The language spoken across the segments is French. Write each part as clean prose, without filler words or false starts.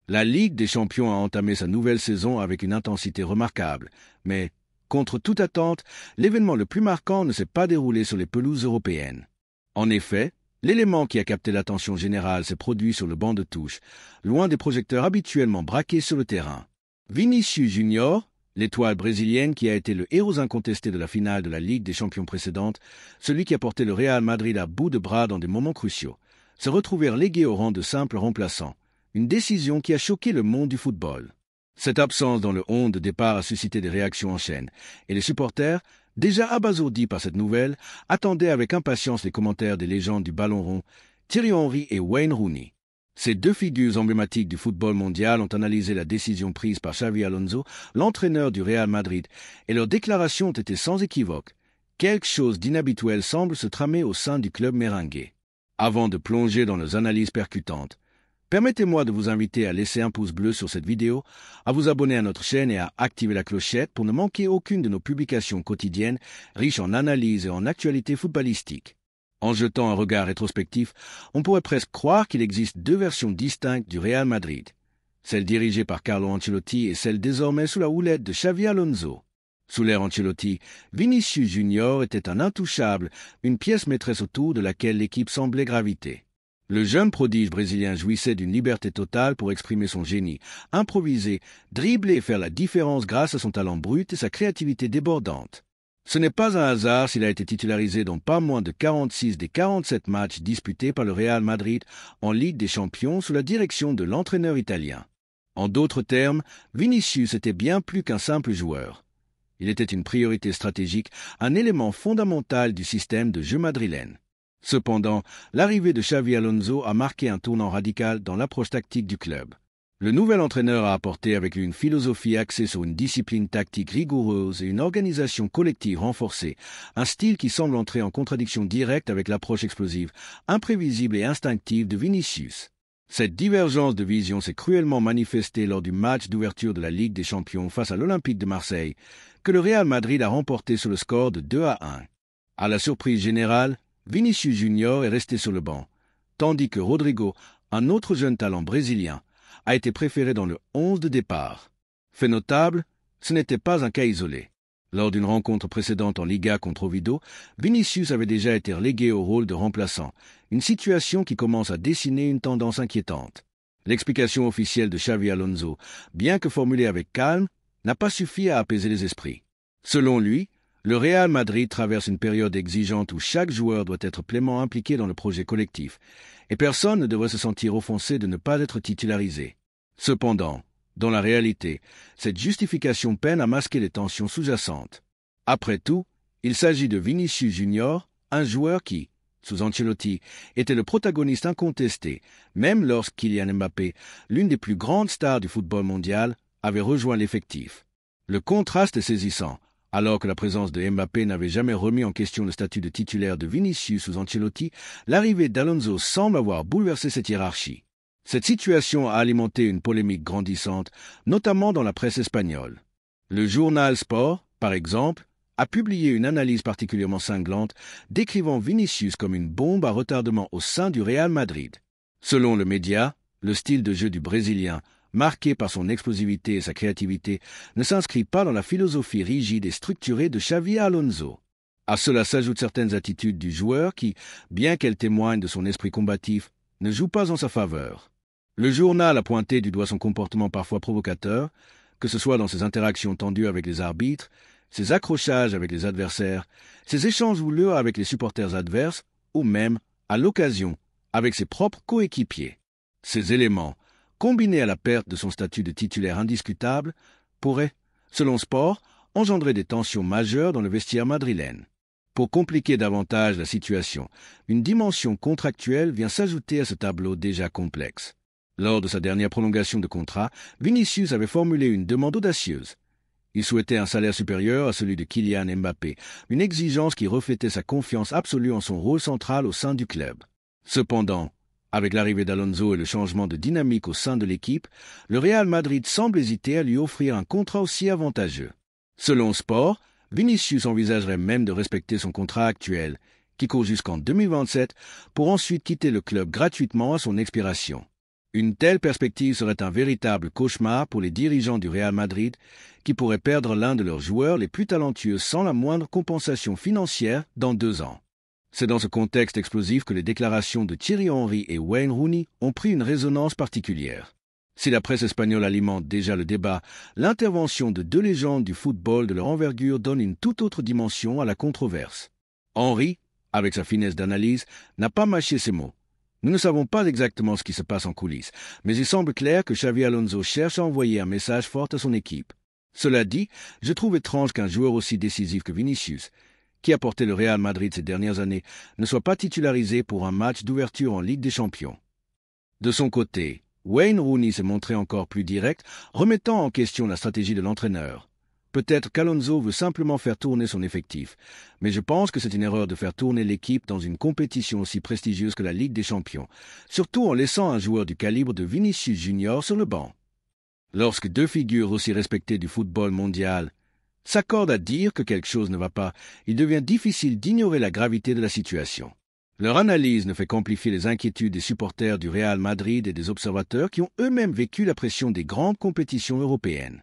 La Ligue des Champions a entamé sa nouvelle saison avec une intensité remarquable, mais, contre toute attente, l'événement le plus marquant ne s'est pas déroulé sur les pelouses européennes. En effet, l'élément qui a capté l'attention générale s'est produit sur le banc de touche, loin des projecteurs habituellement braqués sur le terrain. Vinícius Junior, l'étoile brésilienne qui a été le héros incontesté de la finale de la Ligue des Champions précédente, celui qui a porté le Real Madrid à bout de bras dans des moments cruciaux, se retrouvait relégué au rang de simple remplaçant, une décision qui a choqué le monde du football. Cette absence dans le 11 de départ a suscité des réactions en chaîne, et les supporters, déjà abasourdis par cette nouvelle, attendaient avec impatience les commentaires des légendes du ballon rond, Thierry Henry et Wayne Rooney. Ces deux figures emblématiques du football mondial ont analysé la décision prise par Xabi Alonso, l'entraîneur du Real Madrid, et leurs déclarations ont été sans équivoque. Quelque chose d'inhabituel semble se tramer au sein du club merengue. Avant de plonger dans leurs analyses percutantes, permettez-moi de vous inviter à laisser un pouce bleu sur cette vidéo, à vous abonner à notre chaîne et à activer la clochette pour ne manquer aucune de nos publications quotidiennes riches en analyses et en actualités footballistiques. En jetant un regard rétrospectif, on pourrait presque croire qu'il existe deux versions distinctes du Real Madrid, celle dirigée par Carlo Ancelotti et celle désormais sous la houlette de Xabi Alonso. Sous l'ère Ancelotti, Vinícius Junior était un intouchable, une pièce maîtresse autour de laquelle l'équipe semblait graviter. Le jeune prodige brésilien jouissait d'une liberté totale pour exprimer son génie, improviser, dribbler et faire la différence grâce à son talent brut et sa créativité débordante. Ce n'est pas un hasard s'il a été titularisé dans pas moins de 46 des 47 matchs disputés par le Real Madrid en Ligue des Champions sous la direction de l'entraîneur italien. En d'autres termes, Vinícius était bien plus qu'un simple joueur. Il était une priorité stratégique, un élément fondamental du système de jeu madrilène. Cependant, l'arrivée de Xabi Alonso a marqué un tournant radical dans l'approche tactique du club. Le nouvel entraîneur a apporté avec lui une philosophie axée sur une discipline tactique rigoureuse et une organisation collective renforcée, un style qui semble entrer en contradiction directe avec l'approche explosive, imprévisible et instinctive de Vinícius. Cette divergence de vision s'est cruellement manifestée lors du match d'ouverture de la Ligue des Champions face à l'Olympique de Marseille, que le Real Madrid a remporté sur le score de 2-1. À la surprise générale, Vinícius Junior est resté sur le banc, tandis que Rodrigo, un autre jeune talent brésilien, a été préféré dans le 11 de départ. Fait notable, ce n'était pas un cas isolé. Lors d'une rencontre précédente en Liga contre Oviedo, Vinícius avait déjà été relégué au rôle de remplaçant, une situation qui commence à dessiner une tendance inquiétante. L'explication officielle de Xabi Alonso, bien que formulée avec calme, n'a pas suffi à apaiser les esprits. Selon lui, le Real Madrid traverse une période exigeante où chaque joueur doit être pleinement impliqué dans le projet collectif, et personne ne devrait se sentir offensé de ne pas être titularisé. Cependant, dans la réalité, cette justification peine à masquer les tensions sous-jacentes. Après tout, il s'agit de Vinícius Junior, un joueur qui, sous Ancelotti, était le protagoniste incontesté, même lorsque Kylian Mbappé, l'une des plus grandes stars du football mondial, avait rejoint l'effectif. Le contraste est saisissant. Alors que la présence de Mbappé n'avait jamais remis en question le statut de titulaire de Vinícius sous Ancelotti, l'arrivée d'Alonso semble avoir bouleversé cette hiérarchie. Cette situation a alimenté une polémique grandissante, notamment dans la presse espagnole. Le journal Sport, par exemple, a publié une analyse particulièrement cinglante décrivant Vinícius comme une bombe à retardement au sein du Real Madrid. Selon le média, le style de jeu du Brésilien, marqué par son explosivité et sa créativité, ne s'inscrit pas dans la philosophie rigide et structurée de Xabi Alonso. À cela s'ajoutent certaines attitudes du joueur qui, bien qu'elles témoignent de son esprit combatif, ne jouent pas en sa faveur. Le journal a pointé du doigt son comportement parfois provocateur, que ce soit dans ses interactions tendues avec les arbitres, ses accrochages avec les adversaires, ses échanges houleux avec les supporters adverses, ou même, à l'occasion, avec ses propres coéquipiers. Ces éléments, combinés à la perte de son statut de titulaire indiscutable, pourraient, selon Sport, engendrer des tensions majeures dans le vestiaire madrilène. Pour compliquer davantage la situation, une dimension contractuelle vient s'ajouter à ce tableau déjà complexe. Lors de sa dernière prolongation de contrat, Vinícius avait formulé une demande audacieuse. Il souhaitait un salaire supérieur à celui de Kylian Mbappé, une exigence qui reflétait sa confiance absolue en son rôle central au sein du club. Cependant, avec l'arrivée d'Alonso et le changement de dynamique au sein de l'équipe, le Real Madrid semble hésiter à lui offrir un contrat aussi avantageux. Selon Sport, Vinícius envisagerait même de respecter son contrat actuel, qui court jusqu'en 2027, pour ensuite quitter le club gratuitement à son expiration. Une telle perspective serait un véritable cauchemar pour les dirigeants du Real Madrid qui pourraient perdre l'un de leurs joueurs les plus talentueux sans la moindre compensation financière dans 2 ans. C'est dans ce contexte explosif que les déclarations de Thierry Henry et Wayne Rooney ont pris une résonance particulière. Si la presse espagnole alimente déjà le débat, l'intervention de 2 légendes du football de leur envergure donne une toute autre dimension à la controverse. Henry, avec sa finesse d'analyse, n'a pas mâché ses mots. Nous ne savons pas exactement ce qui se passe en coulisses, mais il semble clair que Xavi Alonso cherche à envoyer un message fort à son équipe. Cela dit, je trouve étrange qu'un joueur aussi décisif que Vinicius, qui a porté le Real Madrid ces dernières années, ne soit pas titularisé pour un match d'ouverture en Ligue des Champions. De son côté, Wayne Rooney s'est montré encore plus direct, remettant en question la stratégie de l'entraîneur. Peut-être qu'Alonso veut simplement faire tourner son effectif, mais je pense que c'est une erreur de faire tourner l'équipe dans une compétition aussi prestigieuse que la Ligue des Champions, surtout en laissant un joueur du calibre de Vinicius Junior sur le banc. Lorsque 2 figures aussi respectées du football mondial s'accordent à dire que quelque chose ne va pas, il devient difficile d'ignorer la gravité de la situation. Leur analyse ne fait qu'amplifier les inquiétudes des supporters du Real Madrid et des observateurs qui ont eux-mêmes vécu la pression des grandes compétitions européennes.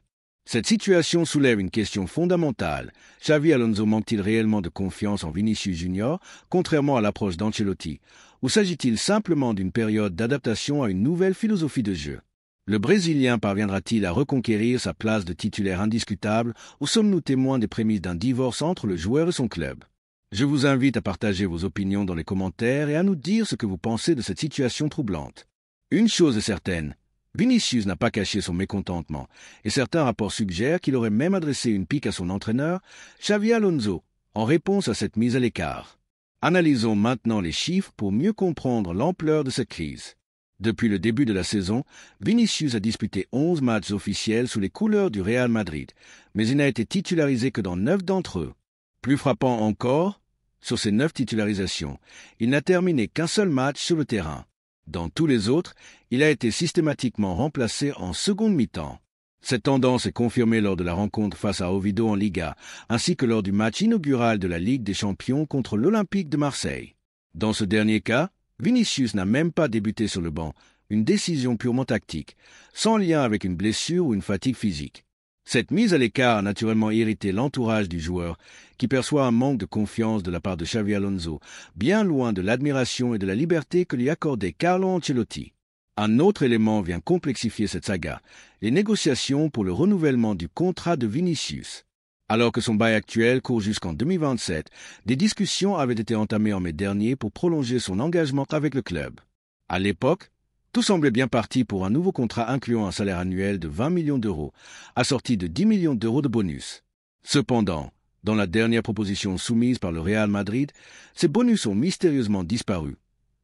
Cette situation soulève une question fondamentale. Xavi Alonso manque-t-il réellement de confiance en Vinicius Junior, contrairement à l'approche d'Ancelotti, ou s'agit-il simplement d'une période d'adaptation à une nouvelle philosophie de jeu? Le Brésilien parviendra-t-il à reconquérir sa place de titulaire indiscutable, ou sommes-nous témoins des prémices d'un divorce entre le joueur et son club? Je vous invite à partager vos opinions dans les commentaires et à nous dire ce que vous pensez de cette situation troublante. Une chose est certaine, Vinicius n'a pas caché son mécontentement, et certains rapports suggèrent qu'il aurait même adressé une pique à son entraîneur, Xavi Alonso, en réponse à cette mise à l'écart. Analysons maintenant les chiffres pour mieux comprendre l'ampleur de cette crise. Depuis le début de la saison, Vinicius a disputé 11 matchs officiels sous les couleurs du Real Madrid, mais il n'a été titularisé que dans 9 d'entre eux. Plus frappant encore, sur ces 9 titularisations, il n'a terminé qu'un seul match sur le terrain. Dans tous les autres, il a été systématiquement remplacé en seconde mi-temps. Cette tendance est confirmée lors de la rencontre face à Oviedo en Liga, ainsi que lors du match inaugural de la Ligue des Champions contre l'Olympique de Marseille. Dans ce dernier cas, Vinicius n'a même pas débuté sur le banc, une décision purement tactique, sans lien avec une blessure ou une fatigue physique. Cette mise à l'écart a naturellement irrité l'entourage du joueur, qui perçoit un manque de confiance de la part de Xavi Alonso, bien loin de l'admiration et de la liberté que lui accordait Carlo Ancelotti. Un autre élément vient complexifier cette saga, les négociations pour le renouvellement du contrat de Vinicius. Alors que son bail actuel court jusqu'en 2027, des discussions avaient été entamées en mai dernier pour prolonger son engagement avec le club. À l'époque, tout semblait bien parti pour un nouveau contrat incluant un salaire annuel de 20 millions d'euros, assorti de 10 millions d'euros de bonus. Cependant, dans la dernière proposition soumise par le Real Madrid, ces bonus ont mystérieusement disparu,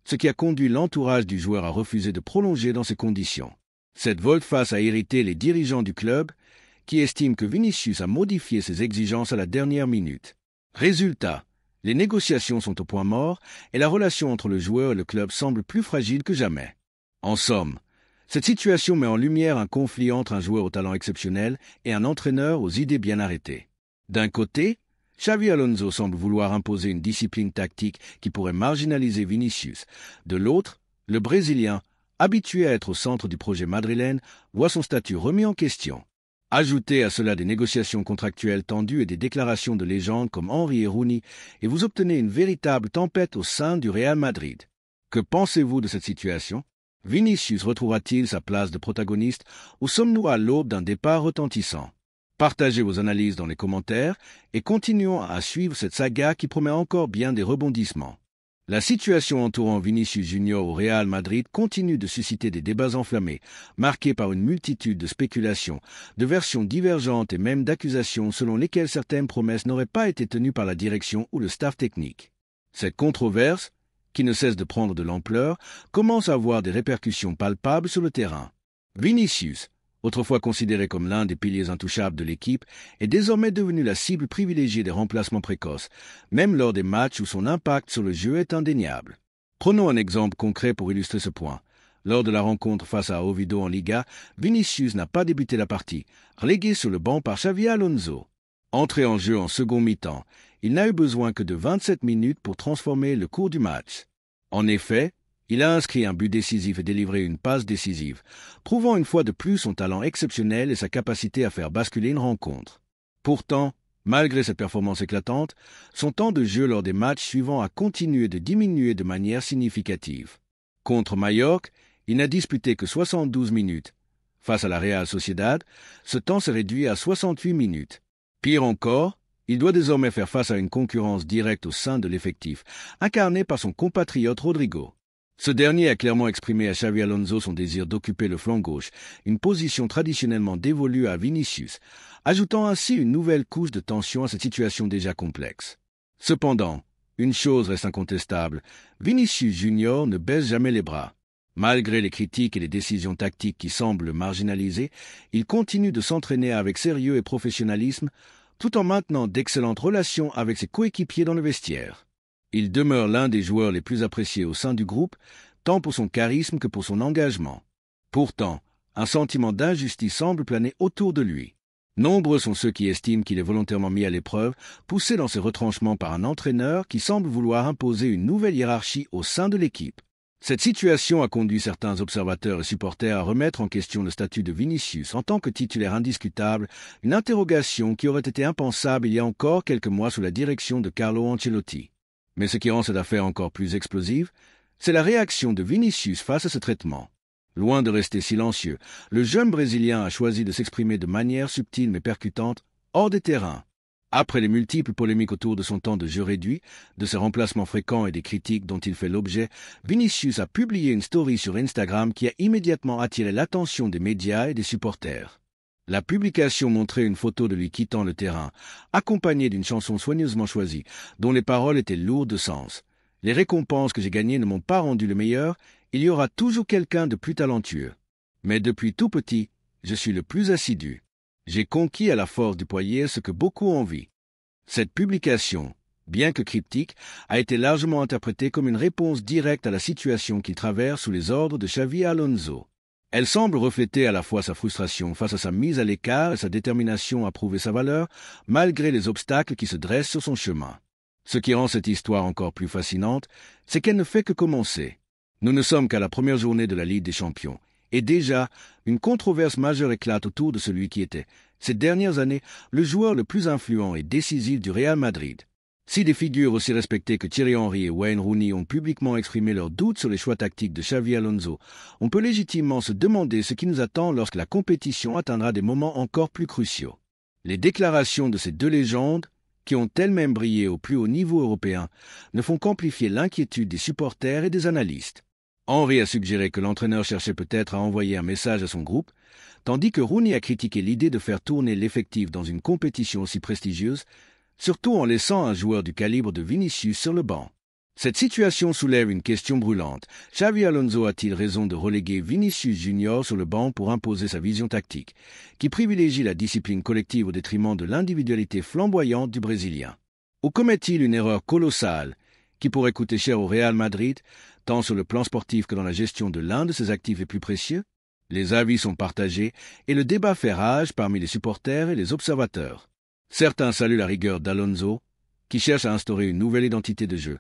ce qui a conduit l'entourage du joueur à refuser de prolonger dans ces conditions. Cette volte-face a irrité les dirigeants du club, qui estiment que Vinicius a modifié ses exigences à la dernière minute. Résultat, les négociations sont au point mort et la relation entre le joueur et le club semble plus fragile que jamais. En somme, cette situation met en lumière un conflit entre un joueur au talent exceptionnel et un entraîneur aux idées bien arrêtées. D'un côté, Xavi Alonso semble vouloir imposer une discipline tactique qui pourrait marginaliser Vinicius. De l'autre, le Brésilien, habitué à être au centre du projet madrilène, voit son statut remis en question. Ajoutez à cela des négociations contractuelles tendues et des déclarations de légendes comme Henry et Rooney, et vous obtenez une véritable tempête au sein du Real Madrid. Que pensez-vous de cette situation? Vinicius retrouvera-t-il sa place de protagoniste ou sommes-nous à l'aube d'un départ retentissant? Partagez vos analyses dans les commentaires et continuons à suivre cette saga qui promet encore bien des rebondissements. La situation entourant Vinicius Junior au Real Madrid continue de susciter des débats enflammés, marqués par une multitude de spéculations, de versions divergentes et même d'accusations selon lesquelles certaines promesses n'auraient pas été tenues par la direction ou le staff technique. Cette controverse, qui ne cesse de prendre de l'ampleur, commence à avoir des répercussions palpables sur le terrain. Vinicius, autrefois considéré comme l'un des piliers intouchables de l'équipe, est désormais devenu la cible privilégiée des remplacements précoces, même lors des matchs où son impact sur le jeu est indéniable. Prenons un exemple concret pour illustrer ce point. Lors de la rencontre face à Oviedo en Liga, Vinicius n'a pas débuté la partie, relégué sur le banc par Xavi Alonso. Entré en jeu en second mi-temps, il n'a eu besoin que de 27 minutes pour transformer le cours du match. En effet, Il a inscrit un but décisif et délivré une passe décisive, prouvant une fois de plus son talent exceptionnel et sa capacité à faire basculer une rencontre. Pourtant, malgré cette performance éclatante, son temps de jeu lors des matchs suivants a continué de diminuer de manière significative. Contre Majorque, il n'a disputé que 72 minutes. Face à la Real Sociedad, ce temps s'est réduit à 68 minutes. Pire encore, il doit désormais faire face à une concurrence directe au sein de l'effectif, incarnée par son compatriote Rodrigo. Ce dernier a clairement exprimé à Xabi Alonso son désir d'occuper le flanc gauche, une position traditionnellement dévolue à Vinicius, ajoutant ainsi une nouvelle couche de tension à cette situation déjà complexe. Cependant, une chose reste incontestable, Vinicius Junior ne baisse jamais les bras. Malgré les critiques et les décisions tactiques qui semblent le marginaliser, il continue de s'entraîner avec sérieux et professionnalisme, tout en maintenant d'excellentes relations avec ses coéquipiers dans le vestiaire. Il demeure l'un des joueurs les plus appréciés au sein du groupe, tant pour son charisme que pour son engagement. Pourtant, un sentiment d'injustice semble planer autour de lui. Nombreux sont ceux qui estiment qu'il est volontairement mis à l'épreuve, poussé dans ses retranchements par un entraîneur qui semble vouloir imposer une nouvelle hiérarchie au sein de l'équipe. Cette situation a conduit certains observateurs et supporters à remettre en question le statut de Vinicius en tant que titulaire indiscutable, une interrogation qui aurait été impensable il y a encore quelques mois sous la direction de Carlo Ancelotti. Mais ce qui rend cette affaire encore plus explosive, c'est la réaction de Vinicius face à ce traitement. Loin de rester silencieux, le jeune Brésilien a choisi de s'exprimer de manière subtile mais percutante, hors des terrains. Après les multiples polémiques autour de son temps de jeu réduit, de ses remplacements fréquents et des critiques dont il fait l'objet, Vinicius a publié une story sur Instagram qui a immédiatement attiré l'attention des médias et des supporters. La publication montrait une photo de lui quittant le terrain, accompagnée d'une chanson soigneusement choisie, dont les paroles étaient lourdes de sens. Les récompenses que j'ai gagnées ne m'ont pas rendu le meilleur, il y aura toujours quelqu'un de plus talentueux. Mais depuis tout petit, je suis le plus assidu. J'ai conquis à la force du poignet ce que beaucoup envient. Cette publication, bien que cryptique, a été largement interprétée comme une réponse directe à la situation qu'il traverse sous les ordres de Xabi Alonso. Elle semble refléter à la fois sa frustration face à sa mise à l'écart et sa détermination à prouver sa valeur, malgré les obstacles qui se dressent sur son chemin. Ce qui rend cette histoire encore plus fascinante, c'est qu'elle ne fait que commencer. Nous ne sommes qu'à la première journée de la Ligue des Champions, et déjà, une controverse majeure éclate autour de celui qui était, ces dernières années, le joueur le plus influent et décisif du Real Madrid. Si des figures aussi respectées que Thierry Henry et Wayne Rooney ont publiquement exprimé leurs doutes sur les choix tactiques de Xabi Alonso, on peut légitimement se demander ce qui nous attend lorsque la compétition atteindra des moments encore plus cruciaux. Les déclarations de ces deux légendes, qui ont elles-mêmes brillé au plus haut niveau européen, ne font qu'amplifier l'inquiétude des supporters et des analystes. Henry a suggéré que l'entraîneur cherchait peut-être à envoyer un message à son groupe, tandis que Rooney a critiqué l'idée de faire tourner l'effectif dans une compétition aussi prestigieuse, surtout en laissant un joueur du calibre de Vinicius sur le banc. Cette situation soulève une question brûlante. Xabi Alonso a-t-il raison de reléguer Vinicius Junior sur le banc pour imposer sa vision tactique, qui privilégie la discipline collective au détriment de l'individualité flamboyante du Brésilien? Ou commet-il une erreur colossale, qui pourrait coûter cher au Real Madrid, tant sur le plan sportif que dans la gestion de l'un de ses actifs les plus précieux? Les avis sont partagés et le débat fait rage parmi les supporters et les observateurs. Certains saluent la rigueur d'Alonso, qui cherche à instaurer une nouvelle identité de jeu,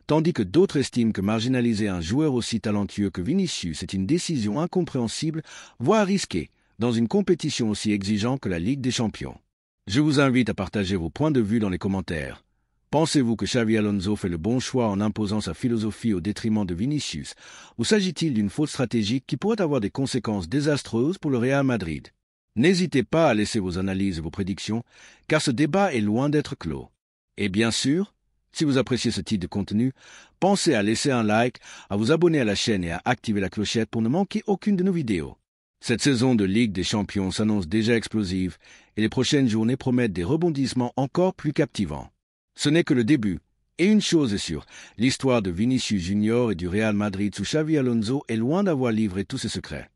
tandis que d'autres estiment que marginaliser un joueur aussi talentueux que Vinicius est une décision incompréhensible, voire risquée, dans une compétition aussi exigeante que la Ligue des Champions. Je vous invite à partager vos points de vue dans les commentaires. Pensez-vous que Xabi Alonso fait le bon choix en imposant sa philosophie au détriment de Vinicius, ou s'agit-il d'une faute stratégique qui pourrait avoir des conséquences désastreuses pour le Real Madrid? N'hésitez pas à laisser vos analyses et vos prédictions, car ce débat est loin d'être clos. Et bien sûr, si vous appréciez ce type de contenu, pensez à laisser un like, à vous abonner à la chaîne et à activer la clochette pour ne manquer aucune de nos vidéos. Cette saison de Ligue des Champions s'annonce déjà explosive et les prochaines journées promettent des rebondissements encore plus captivants. Ce n'est que le début. Et une chose est sûre, l'histoire de Vinicius Junior et du Real Madrid sous Xabi Alonso est loin d'avoir livré tous ses secrets.